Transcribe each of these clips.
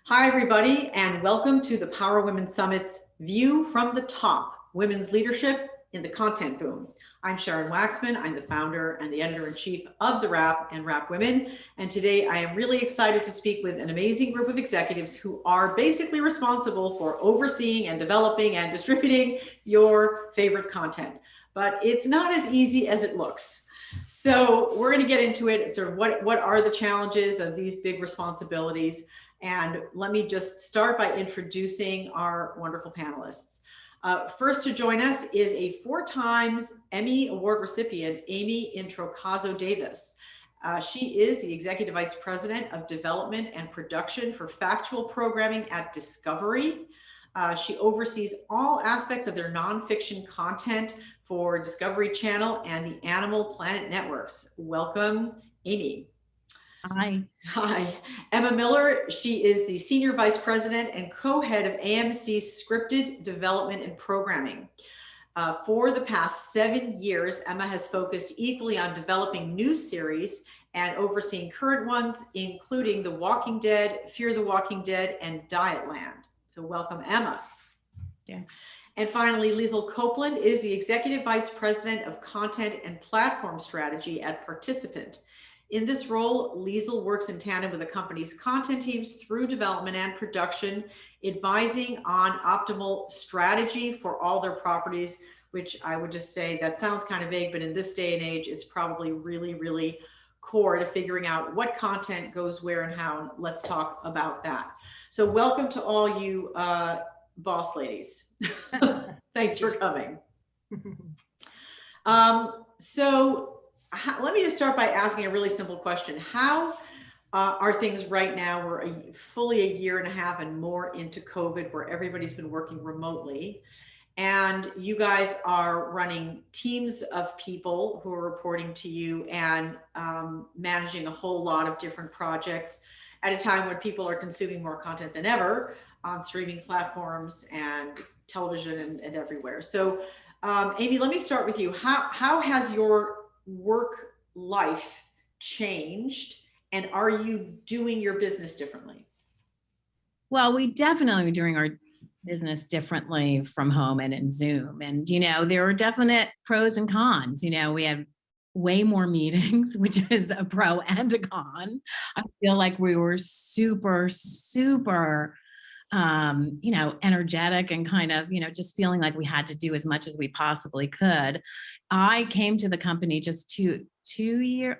Hi, everybody, and welcome to the Power Women Summit's View from the Top, Women's Leadership in the Content Boom. I'm Sharon Waxman. I'm the founder and the editor-in-chief of TheWrap and WrapWomen. And today I am really excited to speak with an amazing group of executives who are basically responsible for overseeing and developing and distributing your favorite content. But it's not as easy as it looks. So we're going to get into it, sort of what are the challenges of these big responsibilities. And let me just start by introducing our wonderful panelists. First to join us is a 4 times Emmy Award recipient, Amy Trocazo Davis. She is the Executive Vice President of Development and Production for Factual Programming at Discovery. She oversees all aspects of their nonfiction content for Discovery Channel and the Animal Planet networks. Welcome, Amy. Hi. Hi. Emma Miller, she is the Senior Vice President and co-head of AMC's Scripted Development and Programming. For the past 7 years, Emma has focused equally on developing new series and overseeing current ones, including The Walking Dead, Fear the Walking Dead, and Dietland. So welcome, Emma. Yeah. And finally, Liesl Copeland is the Executive Vice President of Content and Platform Strategy at Participant. In this role, Liesl works in tandem with the company's content teams through development and production, advising on optimal strategy for all their properties, which I would just say that sounds kind of vague, but in this day and age, it's probably really, really core to figuring out what content goes where and how. And let's talk about that. So welcome to all you boss ladies. Thanks for coming. Let me just start by asking a really simple question. How are things right now? We're fully a year and a half and more into COVID, where everybody's been working remotely. And you guys are running teams of people who are reporting to you and managing a whole lot of different projects at a time when people are consuming more content than ever on streaming platforms and television and everywhere. So Amy, let me start with you. How has your work life changed, and are you doing your business differently? Well, we definitely are doing our business differently from home and in Zoom. And, there are definite pros and cons. We have way more meetings, which is a pro and a con. I feel like we were super energetic and kind of, just feeling like we had to do as much as we possibly could. I came to the company just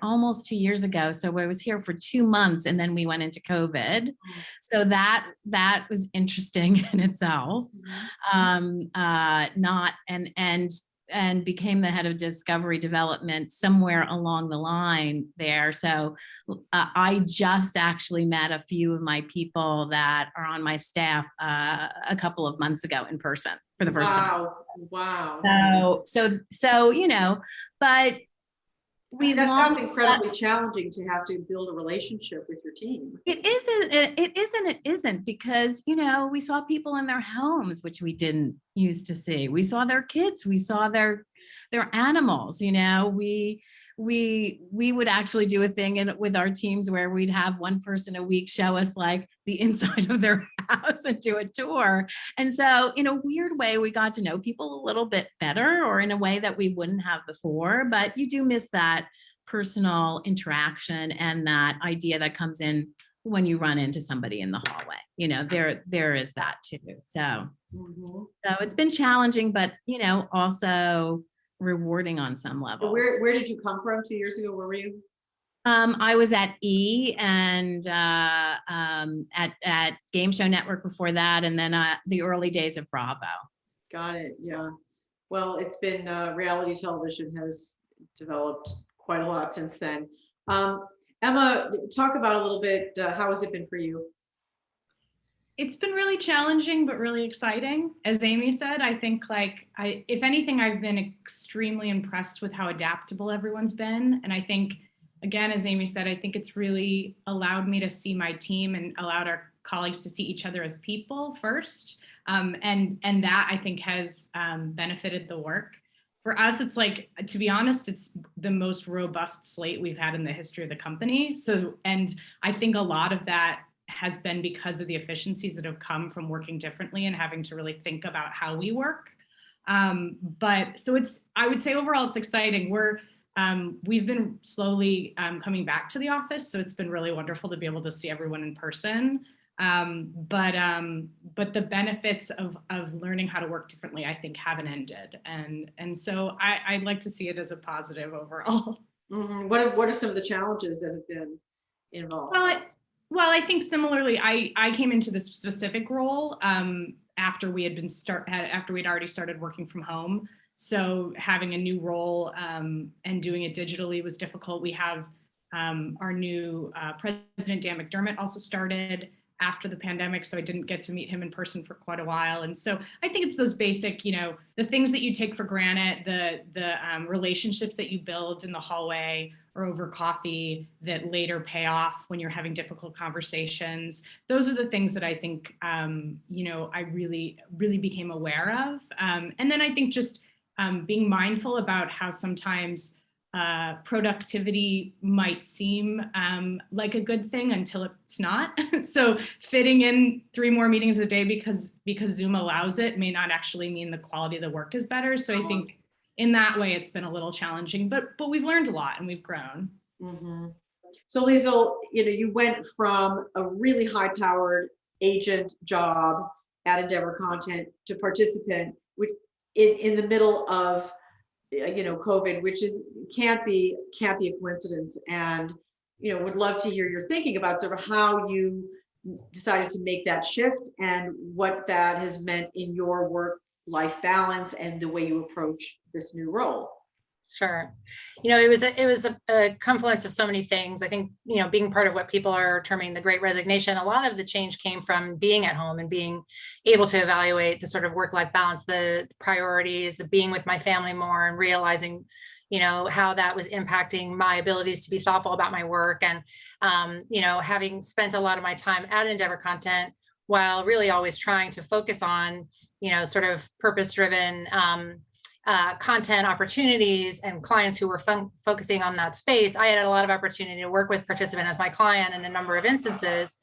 almost 2 years ago. So I was here for 2 months and then we went into COVID. So that was interesting in itself. And became the head of discovery development somewhere along the line there. So I just actually met a few of my people that are on my staff a couple of months ago in person for the first time. Wow. So but that sounds incredibly challenging to have to build a relationship with your team. It isn't, because, we saw people in their homes, which we didn't used to see. We saw their kids, we saw their animals, we would actually do a thing with our teams where we'd have one person a week show us like the inside of their house and do a tour. And so in a weird way, we got to know people a little bit better, or in a way that we wouldn't have before. But you do miss that personal interaction and that idea that comes in when you run into somebody in the hallway. There is that too. So it's been challenging, but also rewarding on some level. Where did you come from 2 years ago? Where were you? I was at E! And at Game Show Network before that, and then the early days of Bravo. Got it. Yeah. Well, it's been reality television has developed quite a lot since then. Emma, talk about a little bit. How has it been for you? It's been really challenging, but really exciting. As Amy said, I think if anything, I've been extremely impressed with how adaptable everyone's been. And I think, again, as Amy said, I think it's really allowed me to see my team and allowed our colleagues to see each other as people first. And that I think has benefited the work. For us, it's to be honest, it's the most robust slate we've had in the history of the company. And I think a lot of that has been because of the efficiencies that have come from working differently and having to really think about how we work. But so I would say overall it's exciting. We've been slowly coming back to the office, so it's been really wonderful to be able to see everyone in person. But the benefits of learning how to work differently, I think, haven't ended, and so I'd like to see it as a positive overall. Mm-hmm. What are some of the challenges that have been involved? Well, I think similarly, I came into this specific role after we had after we'd already started working from home. So having a new role and doing it digitally was difficult. We have our new president, Dan McDermott, also started after the pandemic, so I didn't get to meet him in person for quite a while. And so I think it's those basic, the things that you take for granted, the relationships that you build in the hallway or over coffee that later pay off when you're having difficult conversations. Those are the things that I think, I really, really became aware of. And then I think just being mindful about how sometimes productivity might seem like a good thing until it's not. So fitting in 3 more meetings a day because Zoom allows it may not actually mean the quality of the work is better. So I think in that way it's been a little challenging, but we've learned a lot and we've grown. Mm-hmm. So Liesl, you went from a really high-powered agent job at Endeavor Content to participant, which in the middle of COVID, which can't be a coincidence. And would love to hear your thinking about sort of how you decided to make that shift and what that has meant in your work-life balance and the way you approach this new role. Sure. It was a confluence of so many things. I think, being part of what people are terming the Great Resignation, a lot of the change came from being at home and being able to evaluate the sort of work-life balance, the priorities, the being with my family more, and realizing, how that was impacting my abilities to be thoughtful about my work. And, having spent a lot of my time at Endeavor Content while really always trying to focus on, sort of purpose-driven content opportunities and clients who were focusing on that space, I had a lot of opportunity to work with participant as my client in a number of instances.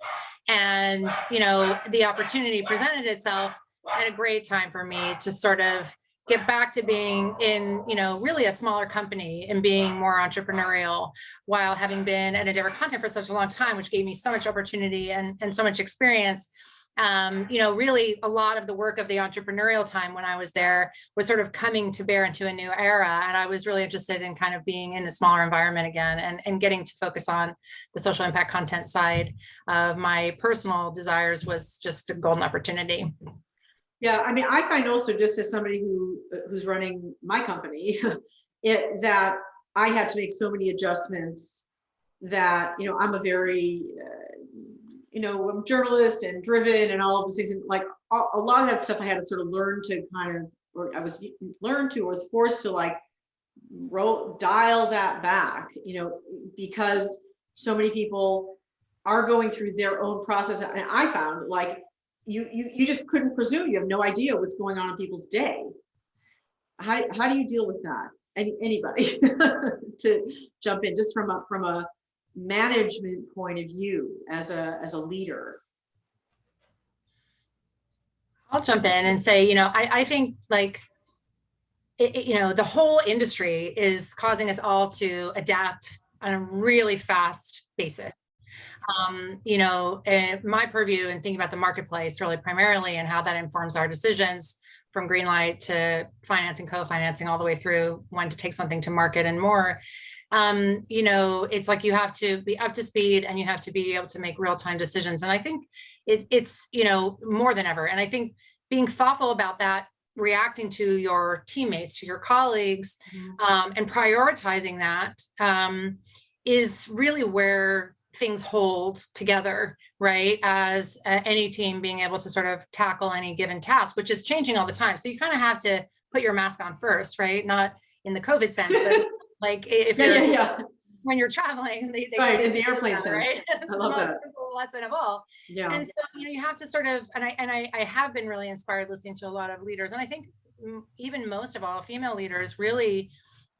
And, the opportunity presented itself at a great time for me to sort of get back to being in, really a smaller company and being more entrepreneurial while having been at Endeavor Content for such a long time, which gave me so much opportunity and so much experience. Really a lot of the work of the entrepreneurial time when I was there was sort of coming to bear into a new era. And I was really interested in kind of being in a smaller environment again and getting to focus on the social impact content side of my personal desires was just a golden opportunity. Yeah, I mean, I find also, just as somebody who's running my company, that I had to make so many adjustments that, I'm a very I'm a journalist and driven and all of those things. And like a lot of that stuff I had to sort of learn to was forced to like dial that back, because so many people are going through their own process. And I found like you just couldn't presume. You have no idea what's going on in people's day. How do you deal with that? Anybody to jump in just from a management point of view as a leader? I'll jump in and say, I think like, the whole industry is causing us all to adapt on a really fast basis. And my purview and thinking about the marketplace really primarily and how that informs our decisions from green light to financing, co-financing, all the way through when to take something to market and more. It's like you have to be up to speed and you have to be able to make real-time decisions. And I think it's more than ever. And I think being thoughtful about that, reacting to your teammates, to your colleagues, and prioritizing that is really where things hold together, right? As any team being able to sort of tackle any given task, which is changing all the time. So you kind of have to put your mask on first, right? Not in the COVID sense, but like if when you're traveling, they right in the airplane sense, right? It's I love the most that. simple lesson of all. Yeah. And so you have to sort of, and I have been really inspired listening to a lot of leaders, and I think even most of all female leaders really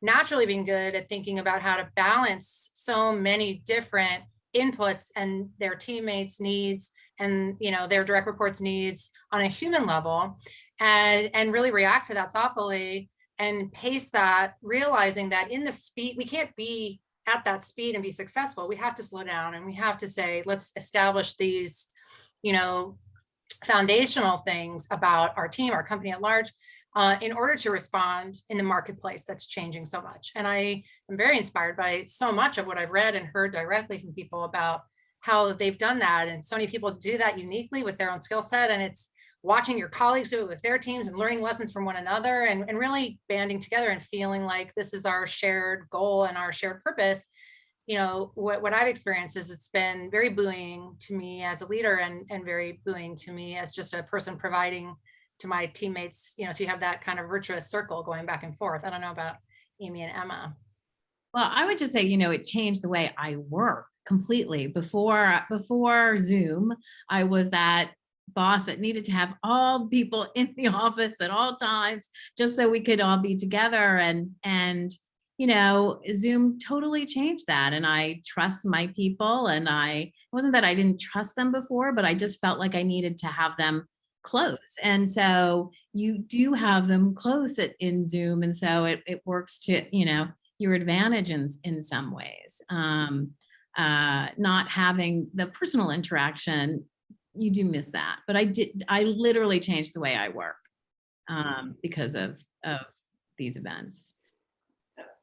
naturally being good at thinking about how to balance so many different inputs and their teammates' needs and, you know, their direct reports' needs on a human level, and really react to that thoughtfully and pace that, realizing that in the speed, we can't be at that speed and be successful. We have to slow down, and we have to say, let's establish these, you know, foundational things about our team, our company at large, in order to respond in the marketplace that's changing so much. And I am very inspired by so much of what I've read and heard directly from people about how they've done that. And so many people do that uniquely with their own skill set. And it's watching your colleagues do it with their teams and learning lessons from one another, and really banding together and feeling like this is our shared goal and our shared purpose. You know, what I've experienced is it's been very buoying to me as a leader, and very buoying to me as just a person providing to my teammates, you know, so you have that kind of virtuous circle going back and forth. I don't know about Amy and Emma. Well, I would just say, you know, it changed the way I work completely. Before Zoom, I was that boss that needed to have all people in the office at all times just so we could all be together. And you know, Zoom totally changed that. And I trust my people. And it wasn't that I didn't trust them before, but I just felt like I needed to have them close. And so you do have them close in Zoom. And so it works to, you know, your advantage in some ways. Not having the personal interaction, you do miss that. But I literally changed the way I work because of these events.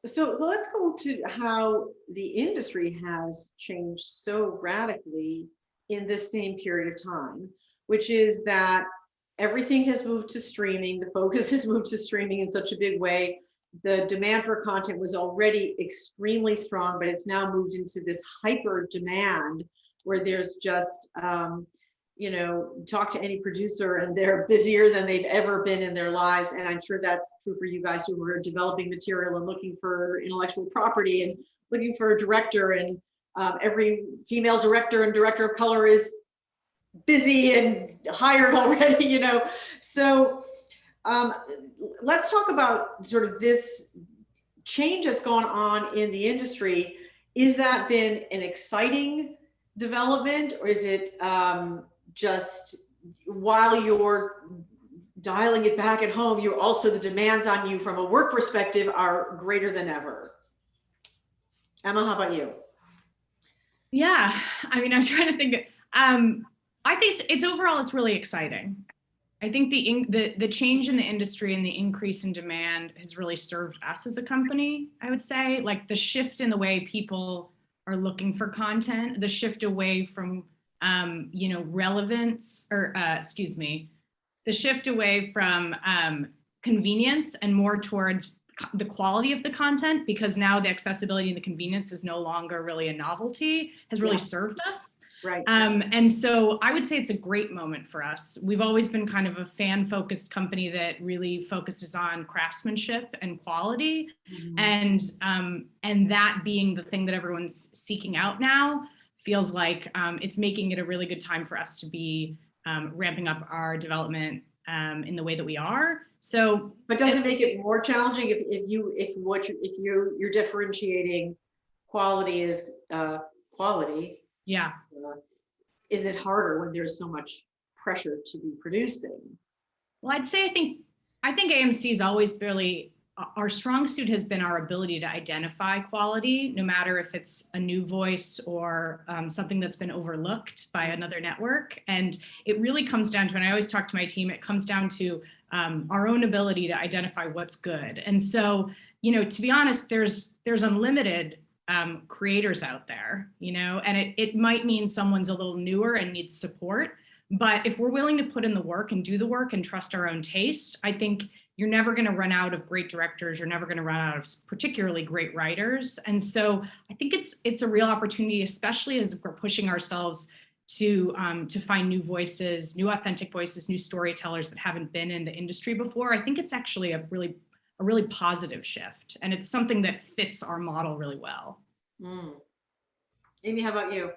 So let's go to how the industry has changed so radically in this same period of time, which is that everything has moved to streaming. The focus has moved to streaming in such a big way. The demand for content was already extremely strong, but it's now moved into this hyper demand where there's just, you know, talk to any producer and they're busier than they've ever been in their lives. And I'm sure that's true for you guys who are developing material and looking for intellectual property and looking for a director. And every female director and director of color is busy and hired already, you know. So let's talk about sort of this change that's gone on in the industry. Is that been an exciting development, or is it just while you're dialing it back at home, you're also, the demands on you from a work perspective are greater than ever? Emma, how about you? Yeah, I mean, I'm trying to think. I think it's overall, it's really exciting. I think the change in the industry and the increase in demand has really served us as a company. I would say, like, the shift in the way people are looking for content, the shift away from you know, relevance, or the shift away from convenience and more towards the quality of the content, because now the accessibility and the convenience is no longer really a novelty, has really served us. Right. And so I would say it's a great moment for us. We've always been kind of a fan-focused company that really focuses on craftsmanship and quality, and that being the thing that everyone's seeking out now, feels like it's making it a really good time for us to be ramping up our development in the way that we are. So, but does it make it more challenging if you're differentiating quality is quality? Yeah. Isn't it harder when there's so much pressure to be producing? Well, I'd say I think AMC is always really, our strong suit has been our ability to identify quality, no matter if it's a new voice or something that's been overlooked by another network. And it really comes down to, and I always talk to my team, it comes down to our own ability to identify what's good. And so, you know, to be honest, there's unlimited creators out there, you know, and it might mean someone's a little newer and needs support. But if we're willing to put in the work and do the work and trust our own taste, I think you're never going to run out of great directors. You're never going to run out of particularly great writers. And so I think it's a real opportunity, especially as we're pushing ourselves to find new voices, new authentic voices, new storytellers that haven't been in the industry before. I think it's actually a really positive shift, and it's something that fits our model really well. Amy, how about you?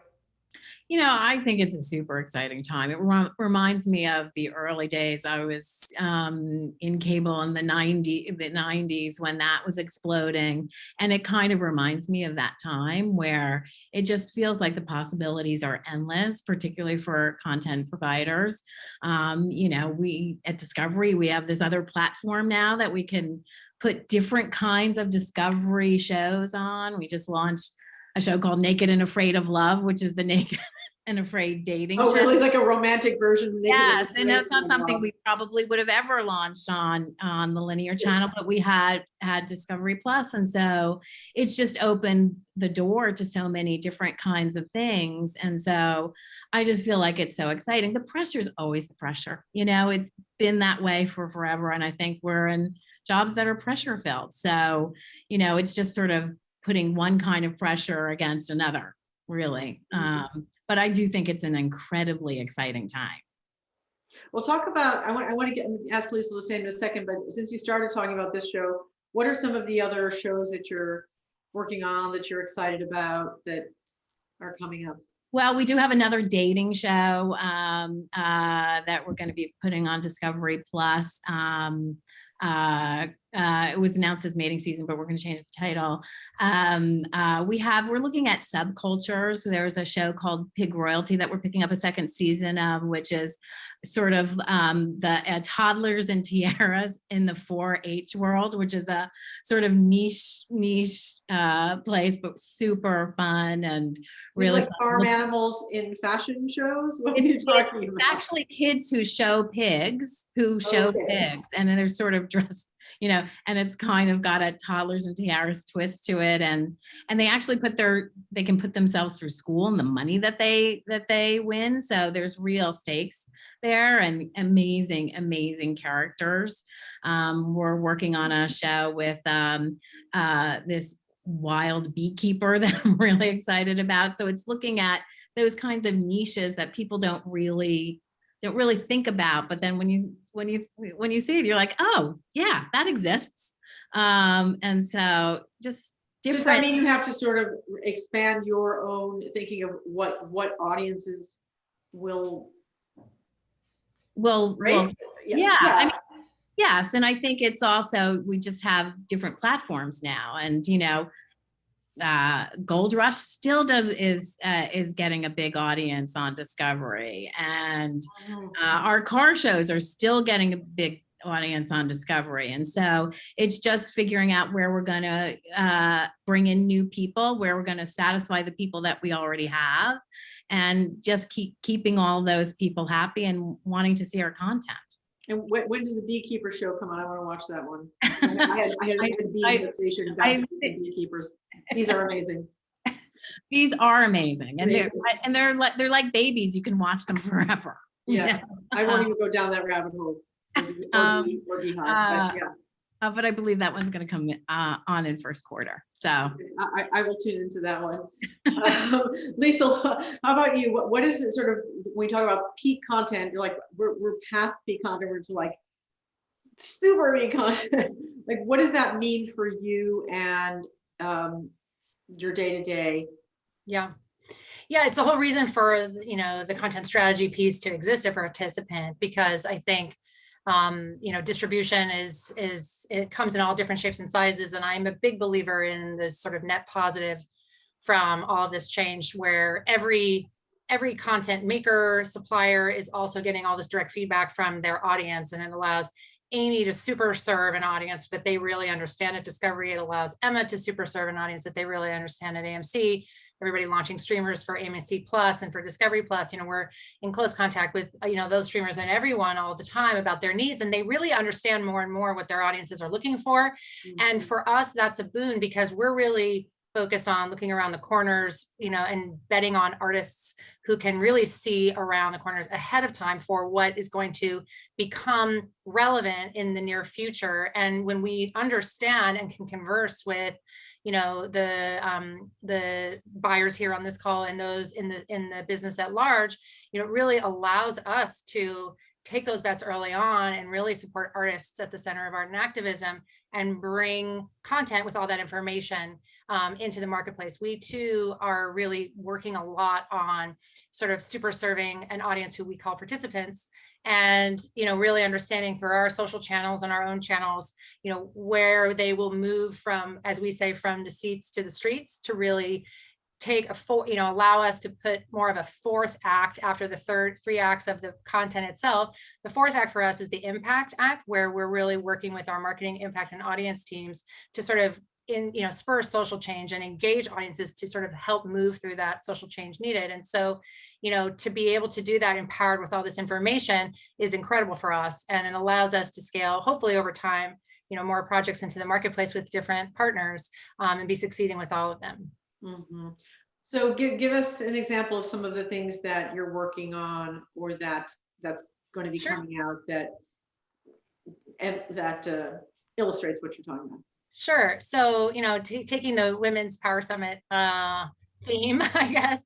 I think it's a super exciting time. It reminds me of the early days. I was in cable in the 90s when that was exploding. And it kind of reminds me of that time where it just feels like the possibilities are endless, particularly for content providers. We at Discovery, we have this other platform now that we can put different kinds of Discovery shows on. We just launched a show called Naked and Afraid of Love, which is the naked and afraid dating Oh, show. really? Like a romantic version of Naked and Yes, and Afraid? it's not something we probably would have ever launched on the linear channel, but we had Discovery Plus, and so it's just opened the door to so many different kinds of things. And so I just feel like it's so exciting. The pressure is always the pressure. It's been that way for forever, and I think we're in jobs that are pressure filled. So it's just sort of putting one kind of pressure against another, really. But I do think it's an incredibly exciting time. We'll talk about, I want to ask Lisa the same in a second, but since you started talking about this show, what are some of the other shows that you're working on that you're excited about that are coming up? Well, we do have another dating show that we're going to be putting on Discovery Plus. It was announced as mating season, but we're going to change the title. We're looking at subcultures. There's a show called Pig Royalty that we're picking up a second season of, which is sort of the toddlers and tiaras in the 4-H world, which is a sort of niche place, but super fun and really like farm animals in fashion shows. What are you talking about? It's actually kids who show pigs, and then they're sort of dressed, and it's kind of got a toddlers and tiaras twist to it, and they actually they can put themselves through school and the money that they win. So there's real stakes there and amazing characters. We're working on a show with this wild beekeeper that I'm really excited about. So it's looking at those kinds of niches that people don't really think about, but then when you see it, you're like, oh yeah, that exists. And so just different. Does that mean you have to sort of expand your own thinking of what audiences will raise? Yeah. I mean, yes, and I think it's also, we just have different platforms now, and Gold Rush still is getting a big audience on Discovery, and our car shows are still getting a big audience on Discovery. And so it's just figuring out where we're going to bring in new people, where we're going to satisfy the people that we already have, and just keeping all those people happy and wanting to see our content. And when does the beekeeper show come on? I want to watch that one. I had a bee in the station. Beekeepers. These are amazing. Bees are amazing, and they're like babies. You can watch them forever. Yeah, I won't even go down that rabbit hole. Or beehive. But I believe that one's going to come on in first quarter. So I will tune into that one. Lisa, how about you? What is it sort of, when we talk about peak content, you're like, we're past peak content, we're just like super peak content. Like, what does that mean for you and your day-to-day? Yeah, it's the whole reason for the content strategy piece to exist at Participant, because I think distribution it comes in all different shapes and sizes. And I'm a big believer in this sort of net positive from all of this change, where every content maker, supplier is also getting all this direct feedback from their audience. And it allows Amy to super serve an audience that they really understand at Discovery. It allows Emma to super serve an audience that they really understand at AMC. Everybody launching streamers for AMC Plus and for Discovery Plus. We're in close contact with, those streamers and everyone all the time about their needs. And they really understand more and more what their audiences are looking for. Mm-hmm. And for us, that's a boon, because we're really focused on looking around the corners, and betting on artists who can really see around the corners ahead of time for what is going to become relevant in the near future. And when we understand and can converse with the buyers here on this call and those in the business at large, it really allows us to take those bets early on and really support artists at the center of art and activism and bring content with all that information into the marketplace. We too are really working a lot on sort of super serving an audience who we call participants, and really understanding through our social channels and our own channels, where they will move from, as we say, from the seats to the streets, to really take allow us to put more of a fourth act after the three acts of the content itself. The fourth act for us is the impact act, where we're really working with our marketing, impact, and audience teams to sort of spur social change and engage audiences to sort of help move through that social change needed. And so, to be able to do that empowered with all this information is incredible for us, and it allows us to scale, hopefully over time, more projects into the marketplace with different partners, and be succeeding with all of them. Mm-hmm. So give us an example of some of the things that you're working on, or that's going to be coming out that illustrates what you're talking about. Sure. So, taking the Women's Power Summit theme, I guess,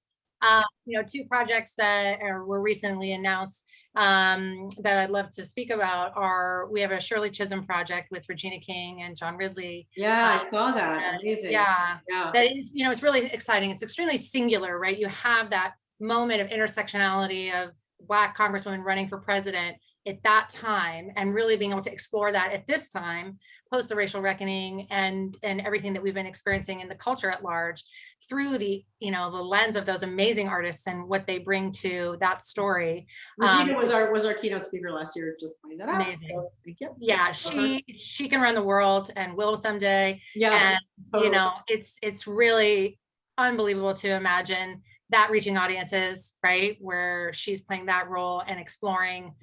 two projects that were recently announced that I'd love to speak about we have a Shirley Chisholm project with Regina King and John Ridley. Yeah, I saw that. Amazing. Yeah. That is, it's really exciting. It's extremely singular, right? You have that moment of intersectionality of Black congresswomen running for president at that time, and really being able to explore that at this time, post the racial reckoning and everything that we've been experiencing in the culture at large, through the the lens of those amazing artists and what they bring to that story. Regina was our keynote speaker last year. Just pointing that out. Amazing. So, thank you. Yeah, she can run the world and will someday. Yeah, and totally. It's really unbelievable to imagine that reaching audiences, right, where she's playing that role and exploring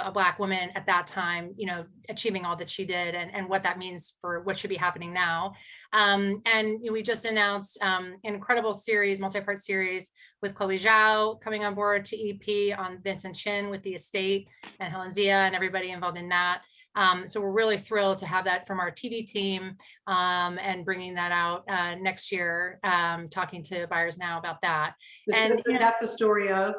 a Black woman at that time, achieving all that she did, and what that means for what should be happening now. And we just announced an incredible series, multi-part series with Chloe Zhao coming on board to EP on Vincent Chen with the estate, and Helen Zia and everybody involved in that. So we're really thrilled to have that from our TV team, and bringing that out next year, talking to buyers now about that. And that's the story of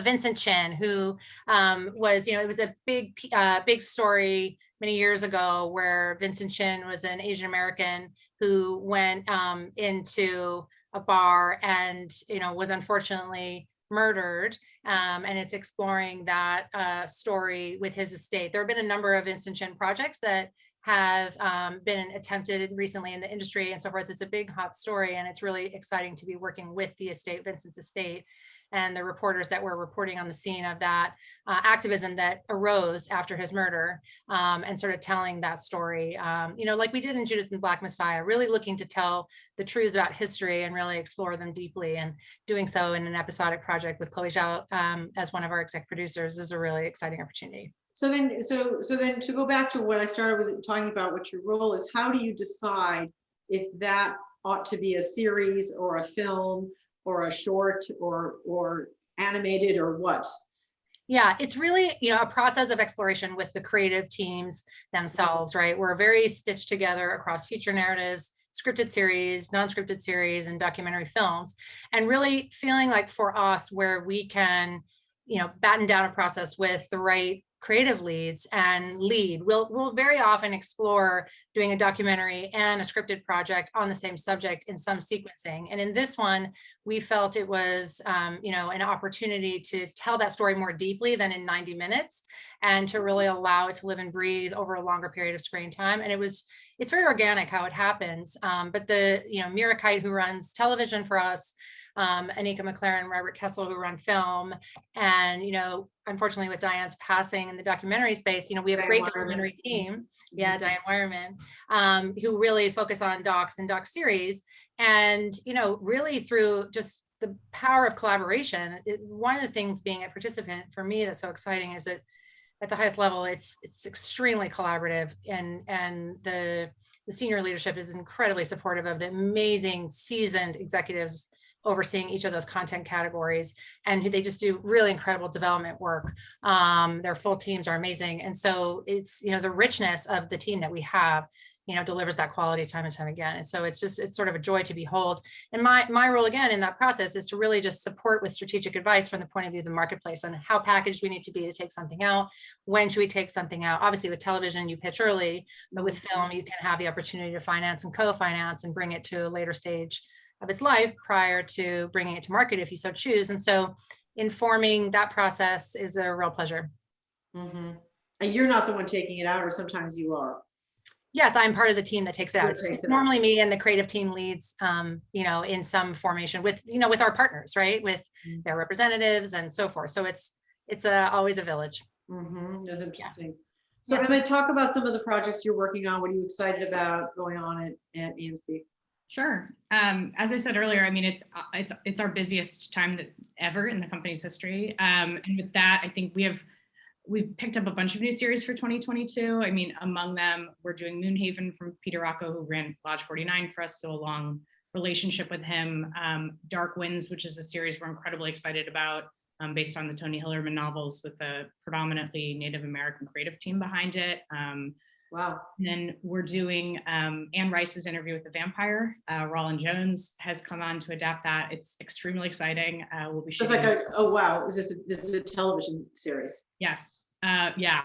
Vincent Chen, who was, it was a big story many years ago, where Vincent Chen was an Asian American who went into a bar and, was unfortunately murdered. And it's exploring that story with his estate. There have been a number of Vincent Chen projects that have been attempted recently in the industry and so forth. It's a big hot story, and it's really exciting to be working with the estate, Vincent's estate, and the reporters that were reporting on the scene of that activism that arose after his murder, and sort of telling that story, like we did in Judas and the Black Messiah, really looking to tell the truths about history and really explore them deeply, and doing so in an episodic project with Chloe Zhao as one of our exec producers is a really exciting opportunity. So then to go back to what I started with talking about, what your role is, how do you decide if that ought to be a series or a film or a short or animated or what? Yeah, it's really, a process of exploration with the creative teams themselves, right? We're very stitched together across feature narratives, scripted series, non-scripted series, and documentary films, and really feeling like for us, where we can, batten down a process with the right creative leads and lead. We'll very often explore doing a documentary and a scripted project on the same subject in some sequencing. And in this one, we felt it was, an opportunity to tell that story more deeply than in 90 minutes, and to really allow it to live and breathe over a longer period of screen time. And it's very organic how it happens. But Mira Kite, who runs television for us, Anika McLaren, Robert Kessel, who run film, and unfortunately with Diane's passing in the documentary space, we have a great documentary team, Diane Wireman, who really focus on docs and doc series, and really through just the power of collaboration. One of the things being a participant for me that's so exciting is that at the highest level, it's extremely collaborative, and the senior leadership is incredibly supportive of the amazing seasoned executives overseeing each of those content categories, and they just do really incredible development work. Their full teams are amazing. And so it's, the richness of the team that we have delivers that quality time and time again. And so it's sort of a joy to behold. And my role again in that process is to really just support with strategic advice from the point of view of the marketplace on how packaged we need to be to take something out. When should we take something out? Obviously with television, you pitch early, but with film, you can have the opportunity to finance and co-finance and bring it to a later stage of its life prior to bringing it to market if you so choose. And so informing that process is a real pleasure. Mm-hmm. And you're not the one taking it out, or sometimes you are? Yes, I'm part of the team that takes it out. It's normally me and the creative team leads, in some formation with our partners, right? With their representatives and so forth. So it's always a village. Mm-hmm. That's interesting. So I'm going to talk about some of the projects you're working on. What are you excited about going on at EMC? Sure. As I said earlier, I mean, it's our busiest time ever in the company's history. And with that, I think we've picked up a bunch of new series for 2022. I mean, among them, we're doing Moonhaven from Peter Rocco, who ran Lodge 49 for us, so a long relationship with him. Dark Winds, which is a series we're incredibly excited about, based on the Tony Hillerman novels, with a predominantly Native American creative team behind it. Wow. And then we're doing Anne Rice's Interview with the Vampire. Roland Jones has come on to adapt that. It's extremely exciting. We'll be shooting. It's like oh wow, this is a television series? Yes. Yeah.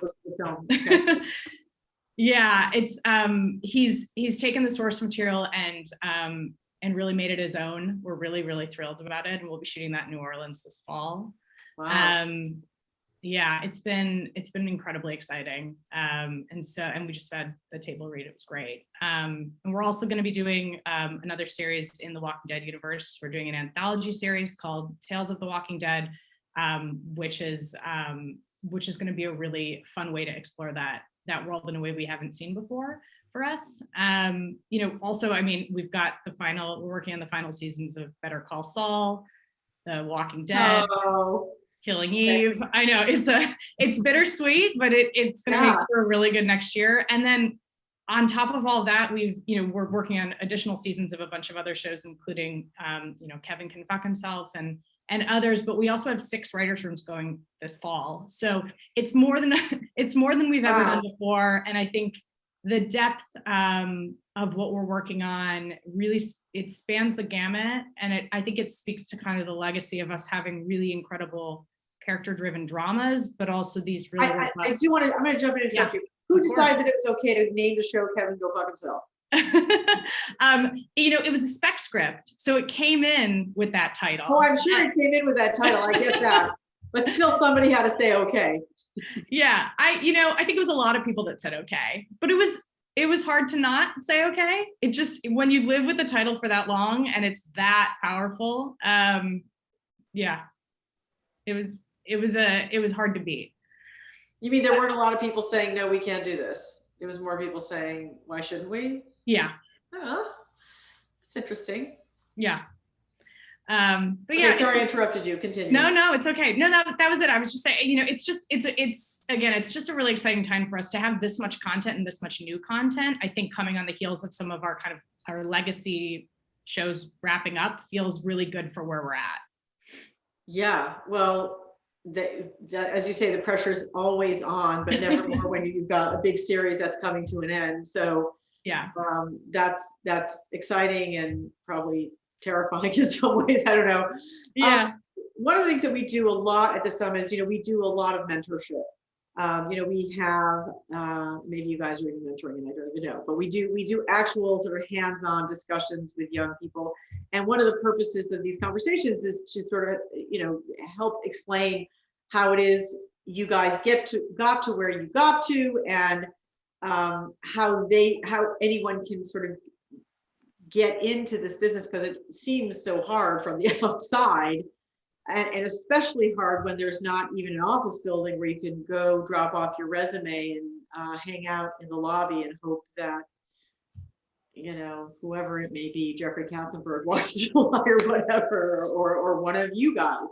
Okay. Yeah, it's he's taken the source material and really made it his own. We're really, really thrilled about it, and we'll be shooting that in New Orleans this fall. Wow. Yeah, it's been incredibly exciting. And we just had the table read, it was great. And we're also going to be doing another series in the Walking Dead universe. We're doing an anthology series called Tales of the Walking Dead, which is going to be a really fun way to explore that world in a way we haven't seen before for us. Also, I mean, we're working on the final seasons of Better Call Saul, The Walking Dead. Oh. Killing Eve. I know it's bittersweet, but it's going to be for a really good next year. And then on top of all that, we're working on additional seasons of a bunch of other shows, including Kevin Can Fuck Himself and others. But we also have 6 writers' rooms going this fall, so it's more than we've ever done before. And I think the depth of what we're working on really it spans the gamut, and I think it speaks to kind of the legacy of us having really incredible character-driven dramas, but also these really. I do want to. I'm going to jump in and interrupt you. Who decided it was okay to name the show Kevin Go Fuck Himself? It was a spec script, so it came in with that title. Oh, I'm sure it came in with that title. I get that, but still, somebody had to say okay. Yeah, I think it was a lot of people that said okay, but it was hard to not say okay. It just, when you live with the title for that long and it's that powerful, it was hard to beat. You mean there weren't a lot of people saying no, we can't do this? It was more people saying, why shouldn't we? Yeah. Oh, it's interesting. Yeah. But okay, yeah. Sorry, I interrupted you. Continue. No, it's okay. No, that was it. I was just saying, it's just a really exciting time for us to have this much content and this much new content. I think coming on the heels of some of our legacy shows wrapping up feels really good for where we're at. Yeah, well, as you say, the pressure is always on, but never more when you've got a big series that's coming to an end. So yeah, that's exciting and probably terrifying in some ways. I don't know. Yeah. One of the things that we do a lot at the summit is, we do a lot of mentorship. We have, maybe you guys are even mentoring and I don't even know, but we do actual sort of hands-on discussions with young people. And one of the purposes of these conversations is to sort of, help explain how it is you guys got to where you got to, and how anyone can sort of get into this business, because it seems so hard from the outside. And especially hard when there's not even an office building where you can go drop off your resume and hang out in the lobby and hope that, whoever it may be, Jeffrey Katzenberg wants to hire, whatever, or one of you guys.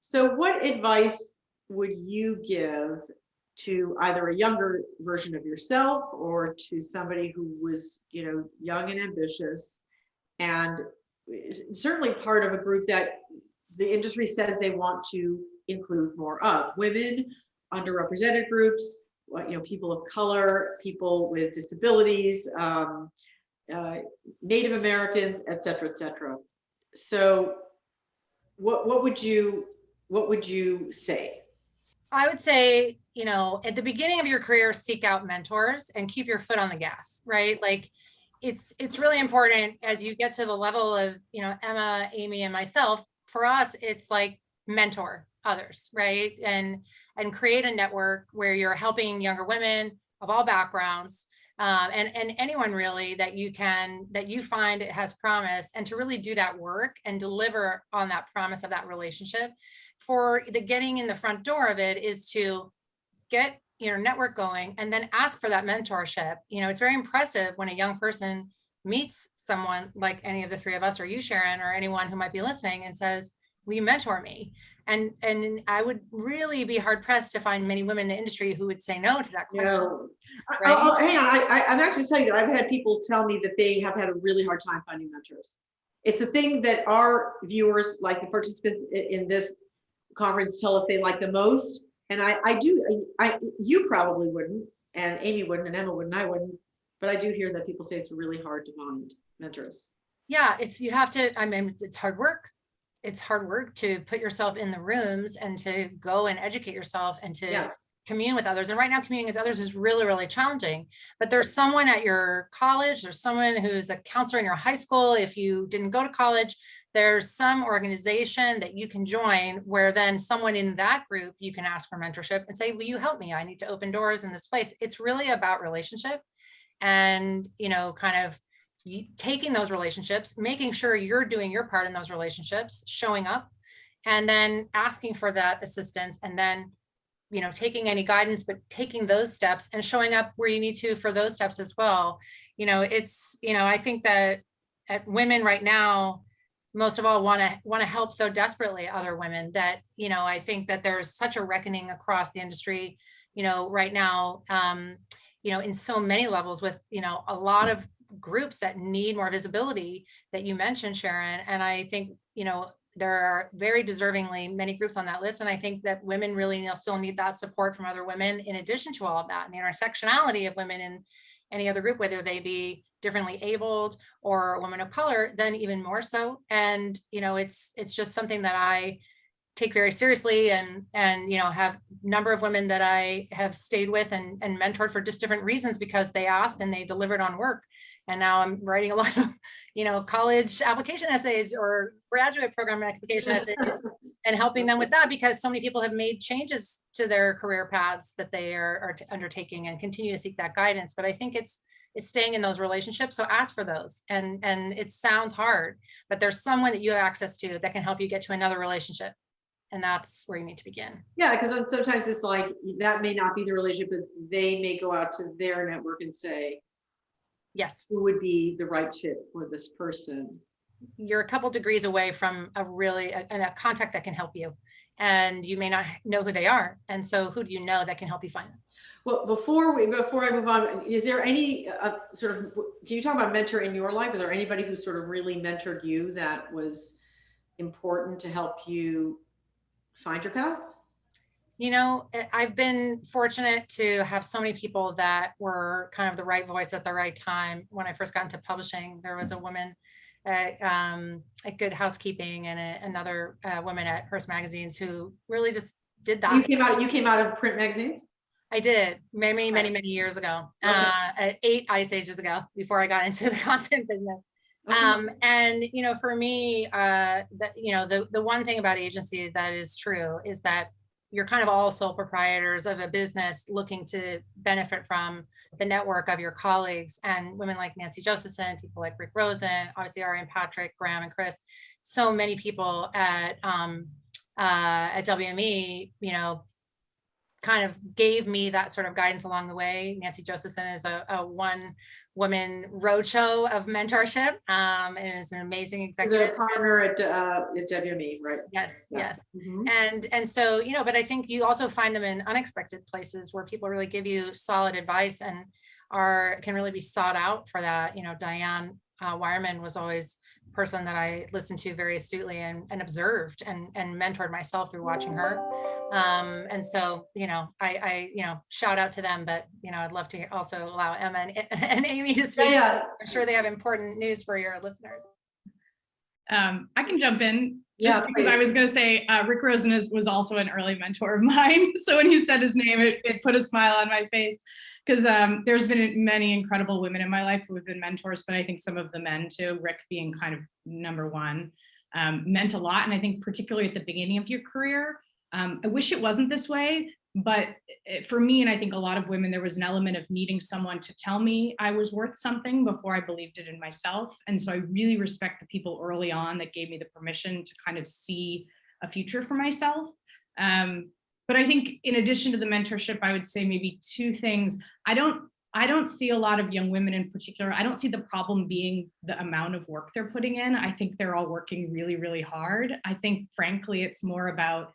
So what advice would you give to either a younger version of yourself or to somebody who was, young and ambitious, and certainly part of a group that the industry says they want to include more of: women, underrepresented groups, people of color, people with disabilities, Native Americans, et cetera, et cetera. So what would you say? I would say, at the beginning of your career, seek out mentors and keep your foot on the gas, right? Like it's really important as you get to the level of, Emma, Amy, and myself. For us, it's like mentor others, right? And create a network where you're helping younger women of all backgrounds, and anyone really that you find it has promise, and to really do that work and deliver on that promise of that relationship. For the getting in the front door of it is to get your network going and then ask for that mentorship. It's very impressive when a young person meets someone like any of the three of us, or you, Sharon, or anyone who might be listening, and says, will you mentor me? And I would really be hard pressed to find many women in the industry who would say no to that question. No. Right? Hang on, I'm actually telling you that I've had people tell me that they have had a really hard time finding mentors. It's a thing that our viewers, like the participants in this conference, tell us they like the most. And you probably wouldn't, and Amy wouldn't, and Emma wouldn't, I wouldn't, but I do hear that people say it's really hard to find mentors. Yeah, it's hard work. It's hard work to put yourself in the rooms and to go and educate yourself and to commune with others. And right now, communing with others is really, really challenging. But there's someone at your college, there's someone who's a counselor in your high school. If you didn't go to college, there's some organization that you can join where then someone in that group, you can ask for mentorship and say, will you help me? I need to open doors in this place. It's really about relationship and, kind of taking those relationships, making sure you're doing your part in those relationships, showing up, and then asking for that assistance, and then, taking any guidance, but taking those steps and showing up where you need to for those steps as well. I think that at women right now, most of all want to help so desperately other women that, I think that there's such a reckoning across the industry, right now, in so many levels with, a lot of groups that need more visibility that you mentioned, Sharon. And I think, there are very deservingly many groups on that list. And I think that women really still need that support from other women in addition to all of that. And the intersectionality of women in any other group, whether they be differently abled or a woman of color, then even more so. And, it's just something that I take very seriously, and have a number of women that I have stayed with and mentored for just different reasons, because they asked and they delivered on work. And now I'm writing a lot of, college application essays or graduate program application essays and helping them with that, because so many people have made changes to their career paths that they are undertaking and continue to seek that guidance. But I think it's staying in those relationships. So ask for those. And it sounds hard, but there's someone that you have access to that can help you get to another relationship. And that's where you need to begin. Yeah, because sometimes it's like, that may not be the relationship, but they may go out to their network and say, yes, who would be the right fit for this person? You're a couple degrees away from a contact that can help you, and you may not know who they are. And so who do you know that can help you find them? Well, before I move on, is there any can you talk about mentor in your life? Is there anybody who sort of really mentored you that was important to help you find your path? I've been fortunate to have so many people that were kind of the right voice at the right time. When I first got into publishing, there was a woman at Good Housekeeping and another woman at Hearst Magazines who really just did that. You came out of print magazines? I did many years ago, okay. 8 ice ages ago, before I got into the content business. Okay. And, for me, the one thing about agency that is true is that you're kind of all sole proprietors of a business looking to benefit from the network of your colleagues, and women like Nancy Josephson, people like Rick Rosen, obviously Ariane Patrick, Graham and Chris, so many people at WME, kind of gave me that sort of guidance along the way. Nancy Josephson is a one-woman roadshow of mentorship, and is an amazing executive. She's a partner at WME, right? Yes, yeah. Yes. Mm-hmm. And so, but I think you also find them in unexpected places where people really give you solid advice and can really be sought out for that. Diane Wireman was always person that I listened to very astutely and observed and mentored myself through watching her. And so, I shout out to them, but, I'd love to also allow Emma and Amy to speak. Yeah. I'm sure they have important news for your listeners. I can jump in just Yeah, because please. I was going to say Rick Rosen was also an early mentor of mine. So when you said his name, it put a smile on my face, because there's been many incredible women in my life who have been mentors, but I think some of the men too, Rick being kind of number one, meant a lot. And I think particularly at the beginning of your career, I wish it wasn't this way, but for me, and I think a lot of women, there was an element of needing someone to tell me I was worth something before I believed it in myself. And so I really respect the people early on that gave me the permission to kind of see a future for myself. But I think in addition to the mentorship, I would say maybe two things. I don't see a lot of young women in particular. I don't see the problem being the amount of work they're putting in. I think they're all working really, really hard. I think, frankly, it's more about,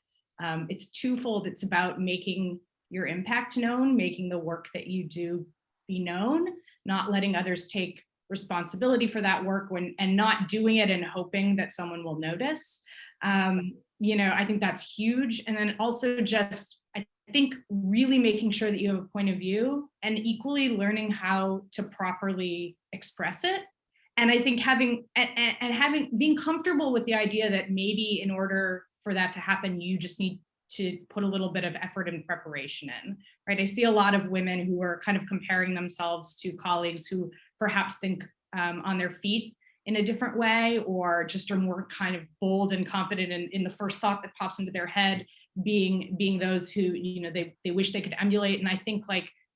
it's twofold. It's about making your impact known, making the work that you do be known, not letting others take responsibility for that work and not doing it and hoping that someone will notice. I think that's huge. And then also just, I think really making sure that you have a point of view and equally learning how to properly express it. And I think being comfortable with the idea that maybe in order for that to happen, you just need to put a little bit of effort and preparation in, right? I see a lot of women who are kind of comparing themselves to colleagues who perhaps think on their feet in a different way, or just are more kind of bold and confident in the first thought that pops into their head, being those who, they wish they could emulate. And I think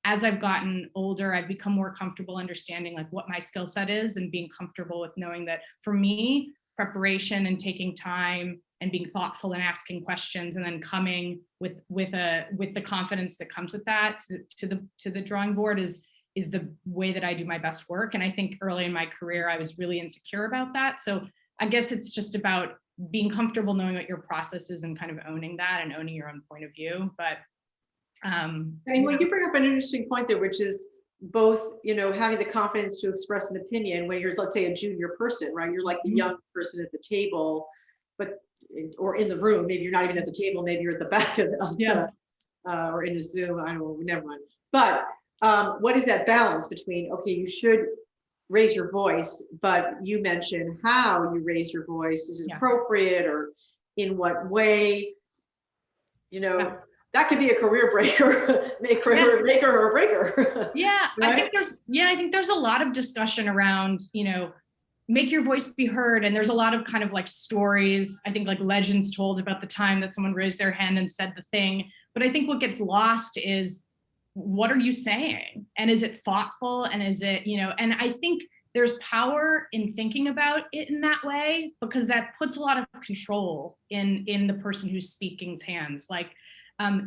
as I've gotten older, I've become more comfortable understanding what my skill set is and being comfortable with knowing that for me, preparation and taking time and being thoughtful and asking questions and then coming with the confidence that comes with that to the drawing board is the way that I do my best work. And I think early in my career, I was really insecure about that. So I guess it's just about being comfortable knowing what your process is and kind of owning that and owning your own point of view. But you bring up an interesting point there, which is both, having the confidence to express an opinion when you're, let's say, a junior person, right? You're like the young person at the table, or in the room. Maybe you're not even at the table. Maybe you're at the back of or in a Zoom. I don't know. Never mind. But what is that balance between, okay, you should raise your voice, but you mentioned how you raise your voice. Is it appropriate, or in what way? That could be a career breaker, maker or a breaker. Yeah, right? I think there's a lot of discussion around, make your voice be heard. And there's a lot of kind of stories, I think legends told about the time that someone raised their hand and said the thing. But I think what gets lost is, what are you saying? And is it thoughtful? And is it, and I think there's power in thinking about it in that way, because that puts a lot of control in the person who's speaking's hands.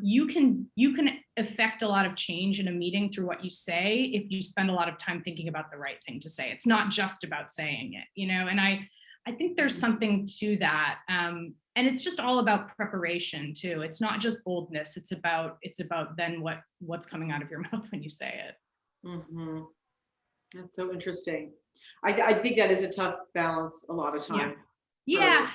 You can affect a lot of change in a meeting through what you say if you spend a lot of time thinking about the right thing to say. It's not just about saying it, and I think there's something to that. And it's just all about preparation too. It's not just boldness. It's about then what's coming out of your mouth when you say it. Mm-hmm. That's so interesting. I think that is a tough balance a lot of time. Yeah.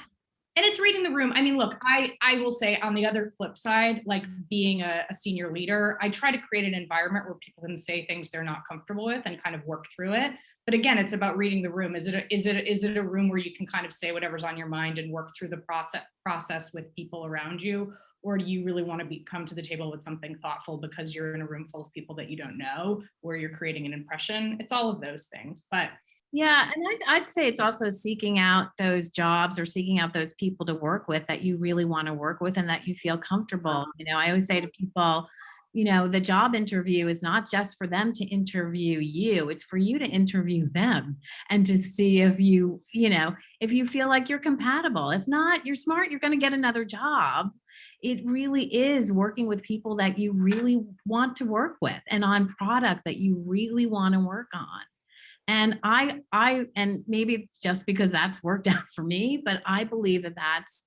And it's reading the room. I mean, look, I will say on the other flip side, being a senior leader, I try to create an environment where people can say things they're not comfortable with and kind of work through it. But again, it's about reading the room. Is it a room where you can kind of say whatever's on your mind and work through the process with people around you? Or do you really want to come to the table with something thoughtful because you're in a room full of people that you don't know, where you're creating an impression? It's all of those things. But yeah, and I'd say it's also seeking out those jobs or seeking out those people to work with that you really want to work with and that you feel comfortable. I always say to people, the job interview is not just for them to interview you, it's for you to interview them and to see if if you feel like you're compatible. If not, you're smart, you're going to get another job. It really is working with people that you really want to work with and on product that you really want to work on. And and maybe it's just because that's worked out for me, but I believe that that's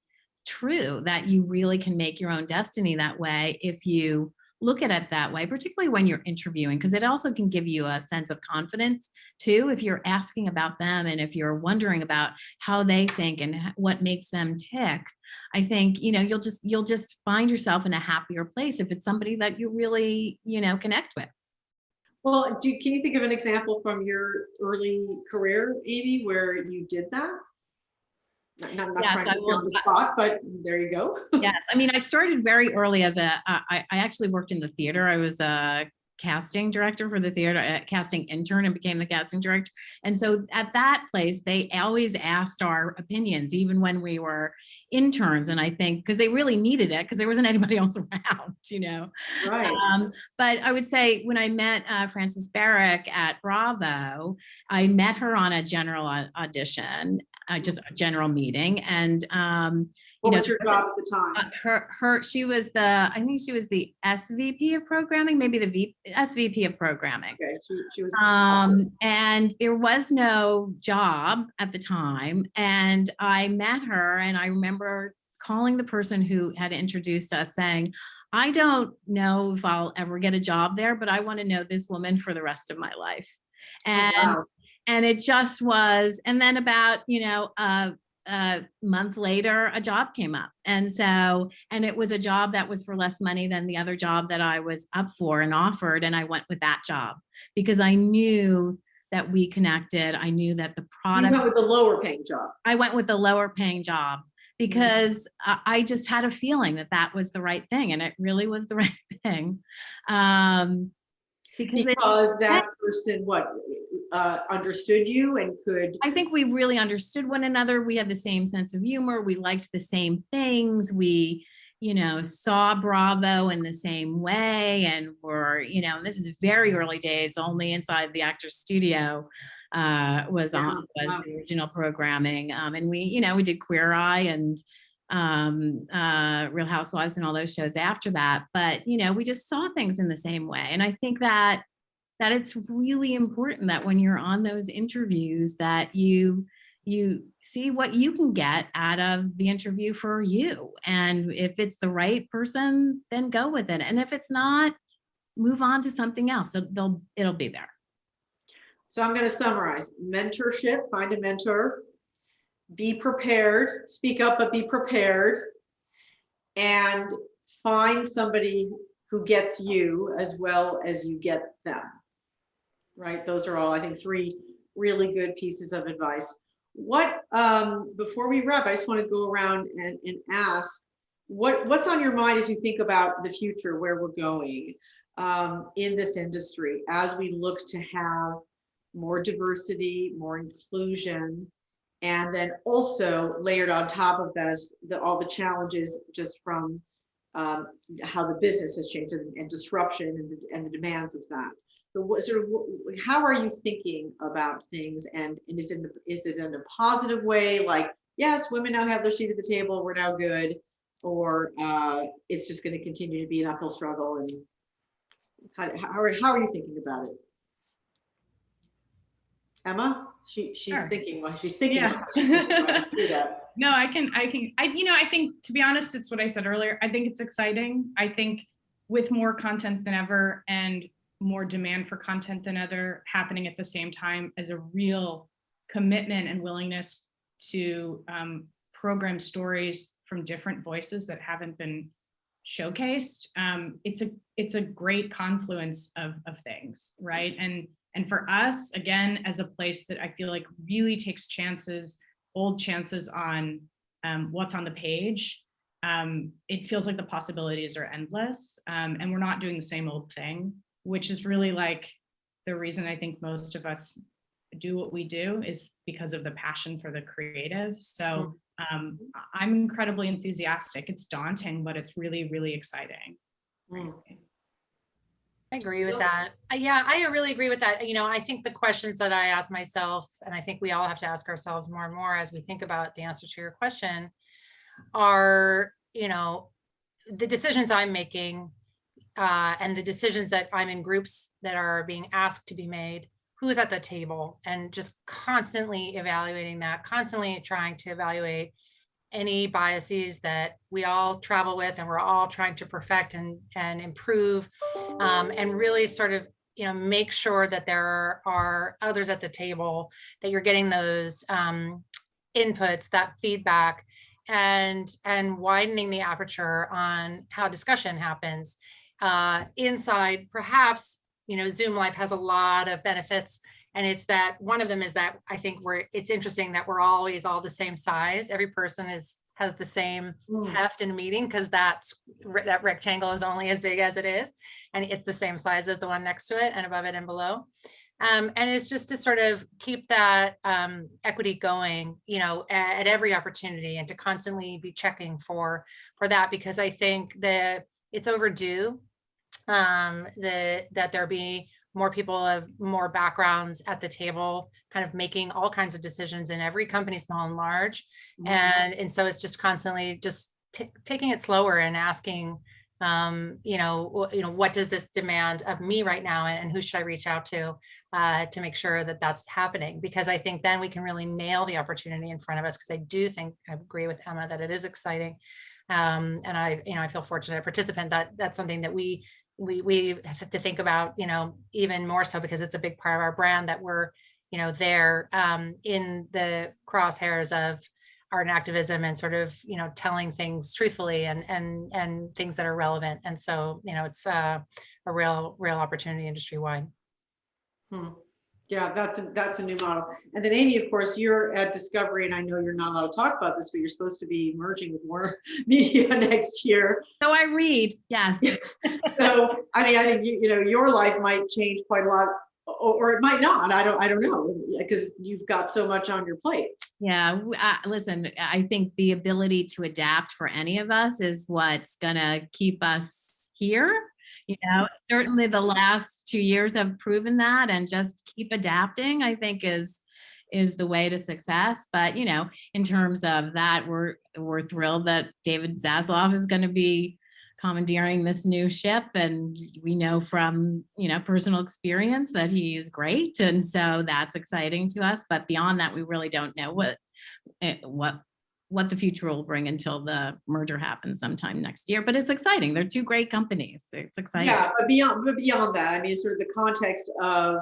true, that you really can make your own destiny that way if you look at it that way, particularly when you're interviewing, because it also can give you a sense of confidence too, if you're asking about them and if you're wondering about how they think and what makes them tick. I think, you'll just find yourself in a happier place if it's somebody that you really, connect with. Well, can you think of an example from your early career, Amy, where you did that? Not Yes, trying to I put you will. on the spot, but there you go. Yes, I mean, I started very early as I actually worked in the theater. I was a casting director for the theater, a casting intern, and became the casting director. And so at that place, they always asked our opinions, even when we were interns. And I think because they really needed it, because there wasn't anybody else around. Right. But I would say when I met Frances Barrick at Bravo, I met her on a general audition, just a general meeting. And What was her job at the time? she was I think she was the SVP of programming, maybe the SVP of programming. Okay, she was. And there was no job at the time. And I met her, and I remember calling the person who had introduced us saying, I don't know if I'll ever get a job there, but I want to know this woman for the rest of my life. And Wow. and it just was, and then about, a month later, a job came up. And it was a job that was for less money than the other job that I was up for and offered. And I went with that job because I knew that we connected. I knew that the product. You went with the lower paying job. I went with the lower paying job because I just had a feeling that that was the right thing. And it really was the right thing. Because that person understood you and could. I think we really understood one another. We had the same sense of humor. We liked the same things. We, saw Bravo in the same way, and were, this is very early days. Only inside the actor's studio was the original programming, and we did Queer Eye and Real Housewives and all those shows after that. But we just saw things in the same way, and I think that it's really important that when you're on those interviews that you see what you can get out of the interview for you. And if it's the right person, then go with it. And if it's not, move on to something else. It'll be there. So I'm going to summarize: mentorship, find a mentor, be prepared, speak up, but be prepared, and find somebody who gets you as well as you get them. Right? Those are all, I think, 3 really good pieces of advice. Before we wrap, I just want to go around and ask what's on your mind as you think about the future, where we're going in this industry, as we look to have more diversity, more inclusion, and then also layered on top of this, all the challenges just from how the business has changed and disruption and the demands of that. So how are you thinking about things, and is it in a positive way, like, yes, women now have their seat at the table, we're now good, or it's just going to continue to be an uphill struggle? And how are you thinking about it? Emma, she's Sure. thinking while she's thinking. Yeah. She's thinking while I see that. No, I think, to be honest, it's what I said earlier. I think it's exciting. I think with more content than ever and more demand for content than ever happening at the same time, as a real commitment and willingness to program stories from different voices that haven't been showcased. It's a great confluence of things, right? And for us, again, as a place that I feel like really takes bold chances on what's on the page, it feels like the possibilities are endless, and we're not doing the same old thing, which is really like the reason I think most of us do what we do, is because of the passion for the creative. So I'm incredibly enthusiastic. It's daunting, but it's really, really exciting. I agree with that. Yeah, I really agree with that. I think the questions that I ask myself, and I think we all have to ask ourselves more and more as we think about the answer to your question, are, the decisions I'm making and the decisions that I'm in groups that are being asked to be made, who is at the table, and just constantly evaluating that, constantly trying to evaluate, any biases that we all travel with and we're all trying to perfect and improve, and really sort of, make sure that there are others at the table, that you're getting those inputs, that feedback, and widening the aperture on how discussion happens inside. Perhaps, Zoom Live has a lot of benefits, and it's that one of them is that I think it's interesting that we're always all the same size. Every person has the same heft in a meeting, because that rectangle is only as big as it is, and it's the same size as the one next to it and above it and below. And it's just to sort of keep that equity going, at every opportunity, and to constantly be checking for that, because I think that it's overdue that there be more people of more backgrounds at the table, kind of making all kinds of decisions in every company, small and large. And so it's just constantly just taking it slower and asking, what does this demand of me right now, and who should I reach out to make sure that that's happening? Because I think then we can really nail the opportunity in front of us. Because I do think, I agree with Emma, that it is exciting. And I feel fortunate, a participant, that's something that we have to think about, even more so, because it's a big part of our brand, that we're, there in the crosshairs of art and activism, and sort of, telling things truthfully and things that are relevant. And so, it's a real opportunity industry-wide. Yeah, that's a new model. And then Amy, of course, you're at Discovery, and I know you're not allowed to talk about this, but you're supposed to be merging with Warner Media next year. So I read, yes. So, I mean, I think, your life might change quite a lot, or it might not. I don't know, because you've got so much on your plate. Yeah, listen, I think the ability to adapt for any of us is what's gonna keep us here. Certainly the last 2 years have proven that, and just keep adapting, I think, is the way to success. But, in terms of that, we're thrilled that David Zaslav is going to be commandeering this new ship. And we know from, personal experience that he's great. And so that's exciting to us. But beyond that, we really don't know what the future will bring until the merger happens sometime next year. But it's exciting. They're two great companies. It's exciting. Yeah, but beyond that, I mean, sort of the context of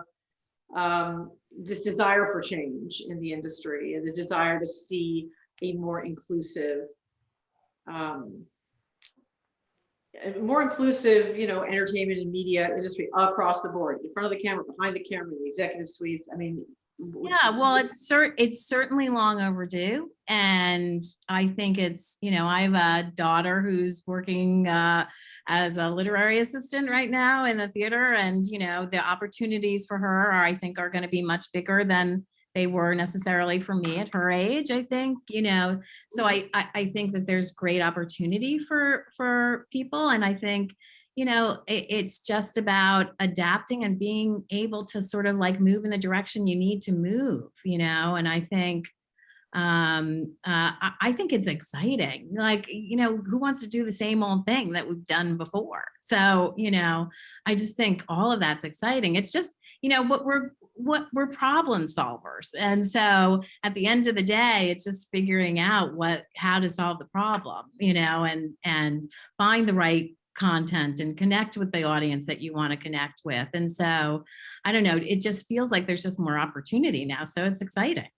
this desire for change in the industry, and the desire to see a more inclusive, entertainment and media industry across the board, in front of the camera, behind the camera, the executive suites. I mean, yeah, well, it's certainly long overdue. And I think it's, I have a daughter who's working as a literary assistant right now in the theater. And, the opportunities for her I think are going to be much bigger than they were necessarily for me at her age, I think, so I think that there's great opportunity for people. And I think, it's just about adapting and being able to sort of like move in the direction you need to move, and I think, I think it's exciting. Like, who wants to do the same old thing that we've done before? So, I just think all of that's exciting. It's just, we're problem solvers. And so at the end of the day, it's just figuring out how to solve the problem, and find the right content and connect with the audience that you want to connect with. And so, I don't know, it just feels like there's just more opportunity now. So it's exciting.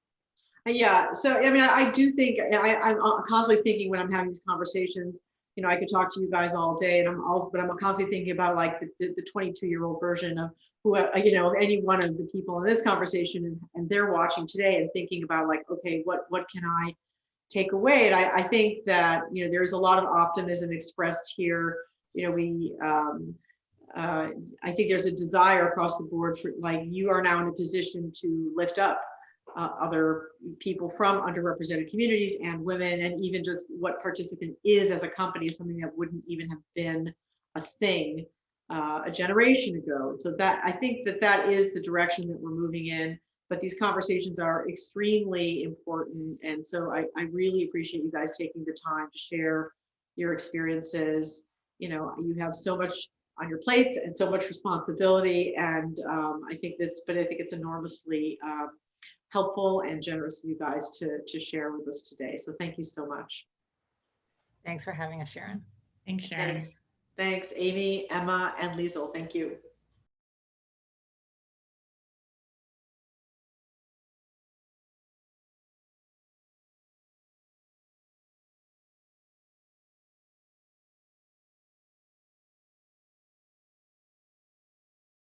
Yeah. So, I mean, I do think I'm constantly thinking when I'm having these conversations, I could talk to you guys all day, but I'm constantly thinking about like the 22-year-old version of who, any one of the people in this conversation, and they're watching today, and thinking about like, okay, what can I take away? And I think that, there's a lot of optimism expressed here. I think there's a desire across the board for, like, you are now in a position to lift up other people from underrepresented communities and women, and even just what participant is as a company is something that wouldn't even have been a thing a generation ago. So that, I think that is the direction that we're moving in. But these conversations are extremely important, and so I really appreciate you guys taking the time to share your experiences. You have so much on your plates and so much responsibility, and I think it's enormously helpful and generous of you guys to share with us today. So thank you so much. Thanks for having us, Sharon. Thanks, Sharon. Thanks, Amy, Emma, and Liesl. Thank you.